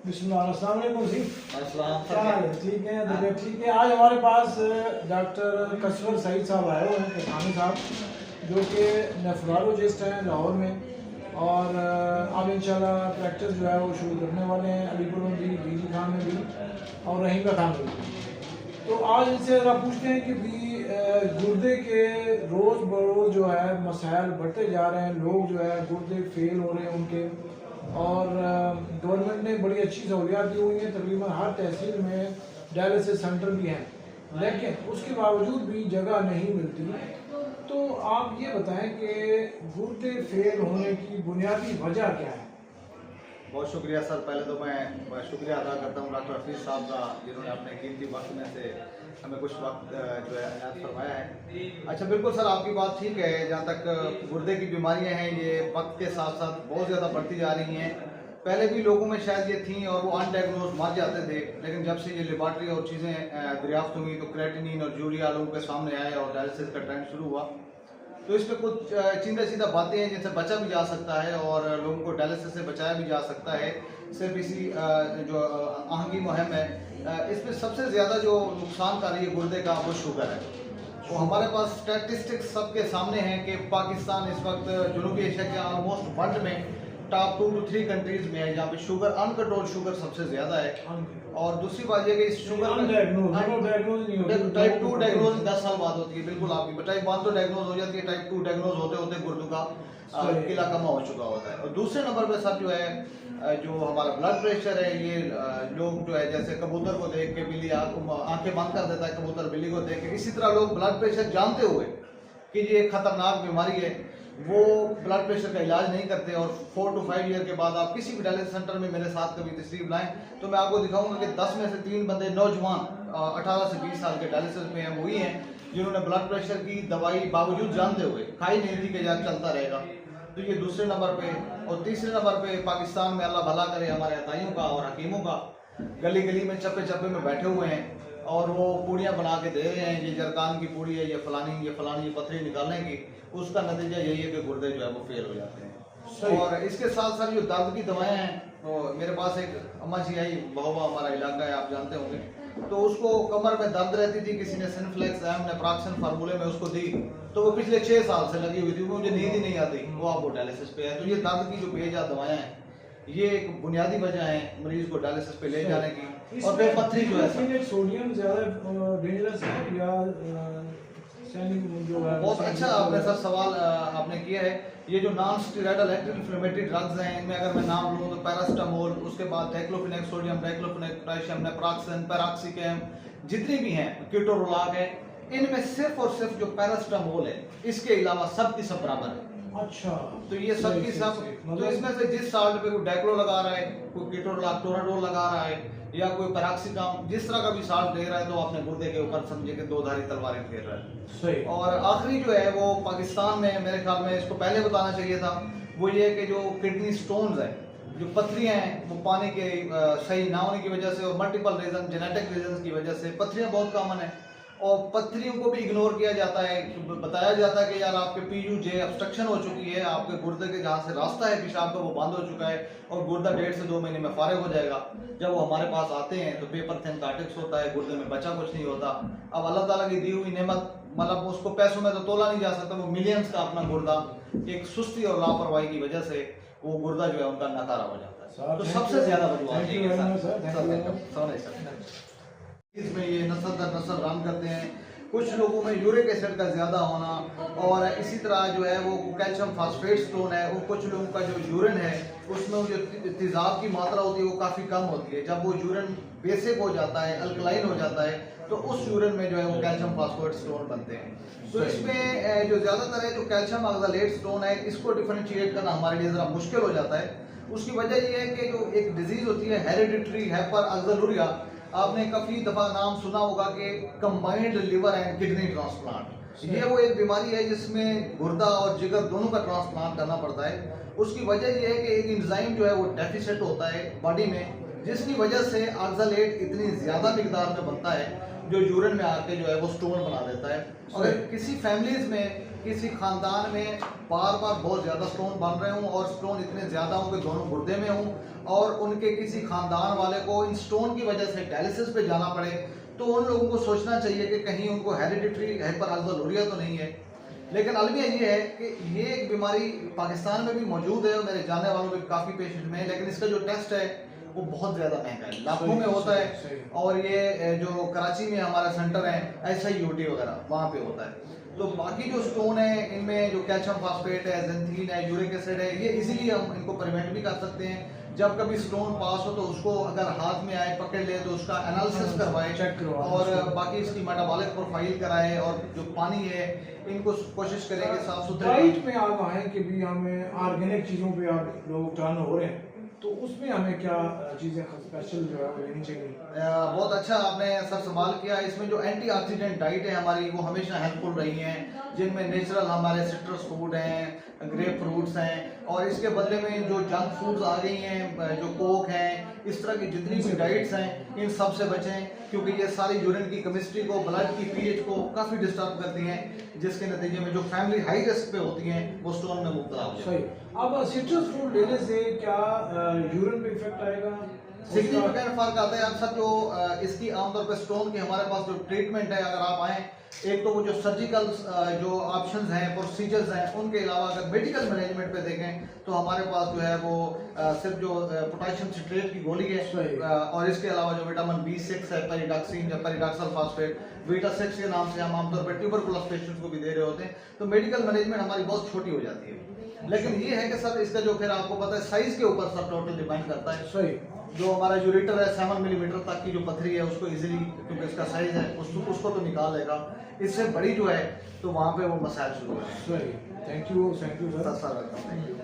बिस्मिल्लाह जी। अस्सलाम क्या हाल है? ठीक है, तबीयत ठीक है। आज हमारे पास डॉक्टर कसवर सईद साहब आए हुए हैं, कसानी साहब, जो कि नेफ्रोलॉजिस्ट हैं लाहौर में, और अब इंशाल्लाह प्रैक्टिस जो है वो शुरू करने वाले हैं अलीपुर में भी, बीजी खान में भी और रहीम खान में भी। तो आज इनसे ज़रा पूछते हैं कि भी गुर्दे के रोज़ बरोज़ जो है मसाइल बढ़ते जा रहे हैं, लोग जो है गुर्दे फेल हो रहे हैं उनके, और गवर्नमेंट ने बड़ी अच्छी सहूलियात दी हुई हैं, तकरीबन हर तहसील में डायलिसिस सेंटर भी हैं, लेकिन उसके बावजूद भी जगह नहीं मिलती। तो आप ये बताएं कि गुर्दे फेल होने की बुनियादी वजह क्या है? बहुत शुक्रिया सर। पहले तो मैं शुक्रिया अदा करता हूँ डॉक्टर हफीज़ साहब का, जिन्होंने अपने कीमती वक्त में से हमें कुछ वक्त जो है इनायत फरमाया है। अच्छा, बिल्कुल सर, आपकी बात ठीक है। जहाँ तक गुर्दे की बीमारियाँ हैं, ये वक्त के साथ साथ बहुत ज़्यादा बढ़ती जा रही हैं। पहले भी लोगों में शायद ये थी और वो अनडायग्नोज मर जाते थे, लेकिन जब से ये लेबॉर्ट्री और चीज़ें दरियाफ्त हुई तो क्रेटिनिन और यूरिया लोगों के सामने आए और डायलिसिस का ट्रेंड शुरू हुआ। तो इस पे कुछ सीधा बातें हैं जिनसे बचा भी जा सकता है और लोगों को डायलिसिस से बचाया भी जा सकता है। सिर्फ इसी जो आहंगी मुहिम है, इसमें सबसे ज़्यादा जो नुकसानकारी है गुर्दे का, वो शुगर है। तो हमारे पास स्टैटिस्टिक्स सबके सामने हैं कि पाकिस्तान इस वक्त जनूबी एशिया के ऑलमोस्ट वर्ल्ड में टॉप 2 to 3 कंट्रीज में है जहाँ पे शुगर, अनकंट्रोल शुगर सबसे ज़्यादा है। और दूसरी बात यह कि इस शुगर में टाइप 2 डायग्नोज 10 साल बाद होती है। बिल्कुल, आपकी टाइप 1 तो डायग्नोज हो जाती है, टाइप 2 डायग्नोज होते होते गुर्दों का किला कमा हो चुका होता है। और दूसरे नंबर पे सर जो है जो हमारा ब्लड प्रेशर है, ये लोग जो है जैसे कबूतर को देख के बिल्ली आंखें बंद कर देता है, कबूतर बिल्ली को देख के, इसी तरह लोग ब्लड प्रेशर जानते हुए कि ये खतरनाक बीमारी है, वो ब्लड प्रेशर का इलाज नहीं करते। और 4 to 5 ईयर के बाद आप किसी भी डायलिसिस सेंटर में मेरे साथ कभी तशरीफ लाएं तो मैं आपको दिखाऊंगा कि 10 में से 3 बंदे नौजवान 18 से 20 साल के डायलिसिस में हैं, वही हैं जिन्होंने ब्लड प्रेशर की दवाई बावजूद जानते हुए खाई नहीं थी कि यार चलता रहेगा। तो ये दूसरे नंबर पे। और तीसरे नंबर पे पाकिस्तान में अल्लाह भला करे हमारे अताइयों का और हकीमों का, गली गली में चप्पे चप्पे में बैठे हुए हैं और वो पूड़ियाँ बना के दे रहे हैं, ये जरकान की पूड़ी है, ये फलानी ये पथरी निकालने की। उसका नतीजा यही है कि गुर्दे जो है वो फेल हो जाते हैं। और इसके साथ साथ जो दर्द की दवाएं हैं, तो मेरे पास एक अम्मा जी आई, बहुवा हमारा इलाका है, आप जानते होंगे, तो उसको कमर में दर्द रहती थी, किसी ने सिनफ्लेक्स नेप्रोक्सन फार्मूले में उसको दी, तो वो पिछले 6 साल से लगी हुई थी, मुझे नींद ही नहीं आती, वो आप वो डायलिसिस पे है। तो ये दर्द की जो बेजा दवाएं हैं, ये एक बुनियादी वजह है मरीज को डायलिसिस पे ले जाने की। और फिर पथरी जो है, सोडियम ज्यादा डेंजरस है या जो है? बहुत अच्छा आपने सर सवाल आपने किया है। ये जो non steroidal active inflammatory drugs हैं, इनमें अगर मैं नाम लूँ तो पैरास्टामोल, उसके बाद diclofenac sodium, diclofenac potassium, naproxen, piroxicam, जितनी भी हैं, कीटोरोलाक है, इनमें सिर्फ और सिर्फ जो पैरास्टामोल है, इसके अलावा सब की सब बराबर है। अच्छा, तो ये सब की सब, तो इसमें से जिस साल्ट पे कोई डाइक्लो लगा रहा है, कोई कीटोरोलाक टोराडोल लगा रहा है, या कोई पैराक्सिकम, जिस तरह का भी साल्ट दे रहा है, तो अपने गुर्दे के ऊपर समझे कि दो धारी तलवारें फेर रहा है। सही। और आखिरी जो है वो पाकिस्तान में, मेरे ख्याल में इसको पहले बताना चाहिए था, वो ये है कि जो किडनी स्टोन्स है, जो पथरियाँ हैं, वो पानी के सही ना होने की वजह से और मल्टीपल रीजन, जेनेटिक रीजन की वजह से पथरियाँ बहुत कॉमन है। और पथरियों को भी इग्नोर किया जाता है, बताया जाता है कि यार आपके PUJ ऑब्स्ट्रक्शन हो चुकी है, आपके गुर्दे के जहाँ से रास्ता है पेशाब का वो बंद हो चुका है और गुर्दा 1.5 से 2 महीने में फारिग हो जाएगा। जब वो हमारे पास आते हैं तो पेपर थिन कार्टेक्स होता है, गुर्दे में बचा कुछ नहीं होता। अब अल्लाह ताला की दी हुई नेमत, मतलब उसको पैसों में तो तोला नहीं जा सकता, वो मिलियंस का अपना गुर्दा एक सुस्ती और लापरवाही की वजह से वो गुर्दा जो है उनका नकारा हो जाता है। तो सबसे ज्यादा वजूहत इसमें ये नस्ल दर नस्ल रन करते हैं। कुछ लोगों में यूरिक एसिड का ज़्यादा होना, और इसी तरह जो है वो कैल्शियम फास्फेट स्टोन है, वो कुछ लोगों का जो यूरिन है उसमें जो तेज़ाब की मात्रा होती है वो काफ़ी कम होती है। जब वो यूरिन बेसिक हो जाता है, अल्कलाइन हो जाता है, तो उस यूरिन में जो है वो कैल्शियम फास्फेट स्टोन बनते हैं। तो इसमें जो ज़्यादातर है जो कैल्शियम ऑक्सलेट स्टोन है, इसको डिफरेंशिएट करना हमारे लिए ज़रा मुश्किल हो जाता है। उसकी वजह ये है कि जो एक डिजीज़ होती है हेरिडिटरी हाइपरऑक्सीलूरिया, आपने काफ़ी दफ़ा नाम सुना होगा कि combined liver and kidney transplant, ये वो एक बीमारी है जिसमें गुर्दा और जिगर दोनों का ट्रांसप्लांट करना पड़ता है। उसकी वजह यह है कि एक एंजाइम जो है वो डेफिसिट होता है बॉडी में, जिसकी वजह से ऑक्सलेट इतनी ज़्यादा मिकदार में बनता है जो यूरिन में आके जो है वो स्टोन बना देता है। अगर किसी फैमिलीज में, किसी खानदान में बार बार बहुत ज़्यादा स्टोन बन रहे हों और स्टोन इतने ज़्यादा हों कि दोनों गुर्दे में हों और उनके किसी खानदान वाले को इन स्टोन की वजह से डायलिसिस पे जाना पड़े, तो उन लोगों को सोचना चाहिए कि कहीं उनको हेरिडिटरी हाइपरआल्बुमिनुरिया तो नहीं है। लेकिन अलमिया ये है कि ये एक बीमारी पाकिस्तान में भी मौजूद है और मेरे जानने वालों में काफ़ी पेशेंट में है, लेकिन इसका जो टेस्ट है वो बहुत ज़्यादा महंगा है, लाखों में होता है। और ये जो कराची में हमारा सेंटर है SIUT वगैरह, वहाँ पे होता है। तो बाकी जो स्टोन है इनमें जो कैल्शियम फॉस्फेट है, ज़ैंथीन है, यूरिक एसिड है, ये इजीली हम इनको प्रिवेंट भी कर सकते हैं। जब कभी स्टोन पास हो तो उसको अगर हाथ में आए पकड़ ले तो उसका एनालिसिस करवाएं और बाकी इसकी मेटाबॉलिक प्रोफाइल कराएं और जो पानी है इनको कोशिश करें कि साफ सुथरे। डाइट में आप आए कि भी हमें ऑर्गेनिक चीज़ों पे आप लोग टर्न हो रहे हैं, तो उसमें हमें क्या चीज़ें स्पेशल जो है वो लेनी चाहिए? बहुत अच्छा आपने सर सवाल किया। इसमें जो एंटीऑक्सीडेंट डाइट है हमारी वो हमेशा हेल्पफुल रही है, जिनमें नेचुरल हमारे सिट्रस फूड हैं, ग्रेप फ्रूट्स हैं, और इसके बदले में जो जंक फूड्स आ गई हैं, जो कोक हैं, इस तरह की जितनी भी डाइट्स हैं इन सब से बचें, क्योंकि ये सारी यूरिन की केमिस्ट्री को, ब्लड की pH को काफ़ी डिस्टर्ब करती हैं, जिसके नतीजे में जो फैमिली हाई रिस्क पे होती हैं वो स्टोन में मुब्तला हो जाती हैं। सही। अब सिट्रस फ्रूट लेने से क्या यूरिन पे इफेक्ट आएगा? सिग्निफिकेंट फर्क आता है। आप सब जो इसकी आमतौर पर स्टोन की हमारे पास जो ट्रीटमेंट है, अगर आप आए, एक तो वो जो सर्जिकल जो ऑप्शंस हैं, प्रोसीजर्स हैं, उनके अलावा अगर मेडिकल मैनेजमेंट पे देखें तो हमारे पास जो है वो सिर्फ जो पोटेशियम सिट्रेट की गोली है और इसके अलावा जो विटामिन B6 है, पेरिडॉक्सिन या पेरिडॉक्सल फास्फेट, बीटा 6 के नाम से हम आमतौर पर ट्यूबरकुलोस पेशेंट्स को भी दे रहे होते हैं। तो मेडिकल मैनेजमेंट हमारी बहुत छोटी हो जाती है। लेकिन ये है कि सर इसका जो फिर आपको पता है साइज के ऊपर सब टोटल डिपेंड करता है। सही। जो हमारा यूरेटर है 7 मिलीमीटर तक की जो पथरी है उसको इजीली, क्योंकि इसका साइज है उसको तो निकाल लेगा। इससे बड़ी जो है तो वहाँ पे वो मसाज शुरू हो जाएगा। सही। Thank you sir. Sir, thank you.